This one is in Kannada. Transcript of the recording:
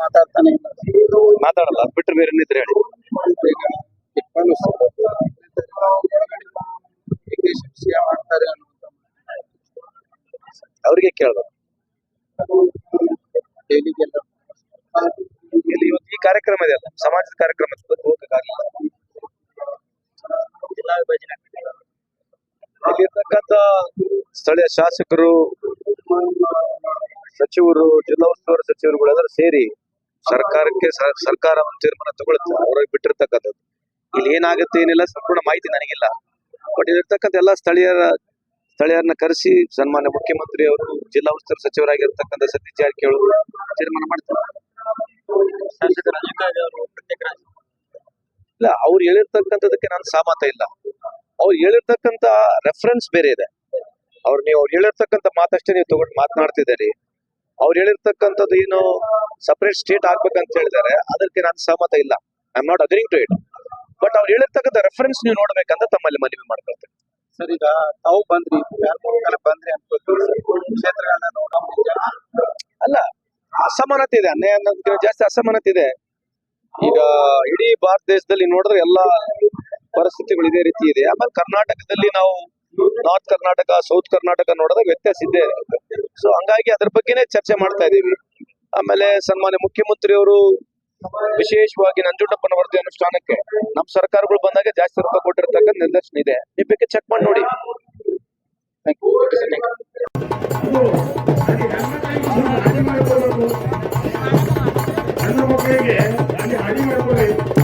ಮಾತಾಡ್ತಾನೆ ಇಲ್ಲ. ಮಾತಾಡಲ್ಲ, ಅದ್ ಬಿಟ್ರೆ ಬೇರೆ ಏನಿದ್ರೆ ಹೇಳಿ. ಈಗ ಟಿಪ್ಪನು ಮಾಡ್ತಾರೆ ಅನ್ನುವಂತ ಅವ್ರಿಗೆ ಕೇಳ್ಬೇಕು. ಹೇಳಿಕೆಲ್ಲ ಇಲ್ಲಿ ಇವತ್ತು ಈ ಕಾರ್ಯಕ್ರಮ ಇದೆ ಅಲ್ಲ, ಸಮಾಜದ ಕಾರ್ಯಕ್ರಮ ಹೋಗಕ್ಕಾಗಿಲ್ಲ. ಜಿಲ್ಲಾ ವಿಭಜನೆ ಇಲ್ಲಿರ್ತಕ್ಕಂಥ ಸ್ಥಳೀಯ ಶಾಸಕರು, ಸಚಿವರು, ಜಿಲ್ಲಾ ಉಸ್ತುವಾರಿ ಸಚಿವರುಗಳೆಲ್ಲರೂ ಸೇರಿ ಸರ್ಕಾರಕ್ಕೆ ಸರ್ಕಾರ ಒಂದು ತೀರ್ಮಾನ ತಗೊಳುತ್ತೆ. ಅವ್ರಿಗೆ ಬಿಟ್ಟಿರ್ತಕ್ಕಂಥದ್ದು ಇಲ್ಲಿ ಏನಾಗುತ್ತೆ ಏನಿಲ್ಲ ಸಂಪೂರ್ಣ ಮಾಹಿತಿ ನನಗಿಲ್ಲ. ಬಟ್ ಇಲ್ಲಿರ್ತಕ್ಕಂಥ ಎಲ್ಲ ಸ್ಥಳೀಯರನ್ನ ಕರೆಸಿ ಸನ್ಮಾನ್ಯ ಮುಖ್ಯಮಂತ್ರಿ ಅವರು, ಜಿಲ್ಲಾ ಉಸ್ತುವಾರಿ ಸಚಿವರಾಗಿರ್ತಕ್ಕಂಥ ಸತೀಶ್ ಜಾರಕಿಹೊಳಿ ತೀರ್ಮಾನ ಮಾಡ್ತಾರೆ. ಶಾಸಕ ರಜಕಾಗಿ ಅವರು ಪ್ರತ್ಯೇಕ ಇಲ್ಲ, ಅವ್ರು ಹೇಳಿರ್ತಕ್ಕಂಥದಕ್ಕೆ ನಾನು ಸಹಮತ ಇಲ್ಲ. ಅವ್ರು ಹೇಳಿರ್ತಕ್ಕಂಥ ರೆಫರೆನ್ಸ್ ಬೇರೆ ಇದೆ. ನೀವು ಅವ್ರು ಹೇಳಿರ್ತಕ್ಕಂಥ ಮಾತಷ್ಟೇ ನೀವು ತಗೊಂಡು ಮಾತನಾಡ್ತಿದ್ದೀರಿ. ಅವ್ರು ಹೇಳಿರ್ತಕ್ಕಂಥದ್ದು ಏನು ಸಪರೇಟ್ ಸ್ಟೇಟ್ ಆಗ್ಬೇಕಂತ ಹೇಳಿದ್ದಾರೆ, ಅದಕ್ಕೆ ನಾನು ಸಹಮತ ಇಲ್ಲ. I am not agreeing to it. But ಅವ್ರು ಹೇಳಿರ್ತಕ್ಕಂಥ ರೆಫರೆನ್ಸ್ ನೀವು ನೋಡ್ಬೇಕಂತ ತಮ್ಮಲ್ಲಿ ಮನವಿ ಮಾಡ್ಕೊಳ್ತೇನೆ. ಸರ್, ಈಗ ತಾವು ಬಂದ್ರಿ ಬಂದ್ರಿ ಅನ್ಕೋತೀವಿ ಕ್ಷೇತ್ರಗಳನ್ನ ನೋಡೋಣ. ಅಲ್ಲ, ಅಸಮಾನತೆ ಇದೆ, ಅನ್ಯಾಯ ಅನ್ನೋದಕ್ಕಿಂತ ಜಾಸ್ತಿ ಅಸಮಾನತೆ ಇದೆ. ಈಗ ಇಡೀ ಭಾರತ ದೇಶದಲ್ಲಿ ನೋಡಿದ್ರೆ ಎಲ್ಲಾ ಪರಿಸ್ಥಿತಿಗಳು ಇದೇ ರೀತಿ ಇದೆ. ಆಮೇಲೆ ಕರ್ನಾಟಕದಲ್ಲಿ ನಾವು ನಾರ್ತ್ ಕರ್ನಾಟಕ, ಸೌತ್ ಕರ್ನಾಟಕ ನೋಡಿದಾಗ ವ್ಯತ್ಯಾಸ ಇದೆ. ಸೊ ಹಂಗಾಗಿ ಅದ್ರ ಬಗ್ಗೆನೇ ಚರ್ಚೆ ಮಾಡ್ತಾ ಇದೀವಿ. ಆಮೇಲೆ ಸನ್ಮಾನ್ಯ ಮುಖ್ಯಮಂತ್ರಿ ಅವರು ವಿಶೇಷವಾಗಿ ನಂಜುಂಡಪ್ಪನ ವರದಿ ಅನುಷ್ಠಾನಕ್ಕೆ ನಮ್ಮ ಸರ್ಕಾರಗಳು ಬಂದಾಗ ಜಾಸ್ತಿ ರೊಕ್ಕ ಕೊಟ್ಟಿರ್ತಕ್ಕಂಥ ನಿದರ್ಶನ ಇದೆ. ನೀವು ಬೇಕಾದ್ರೆ ಚೆಕ್ ಮಾಡಿ ನೋಡಿ. ನನ್ನ ಮಕ್ಕಳಿಗೆ ಹಾಡಿ ಮಾಡ್ಕೊಳ್ಳಿ.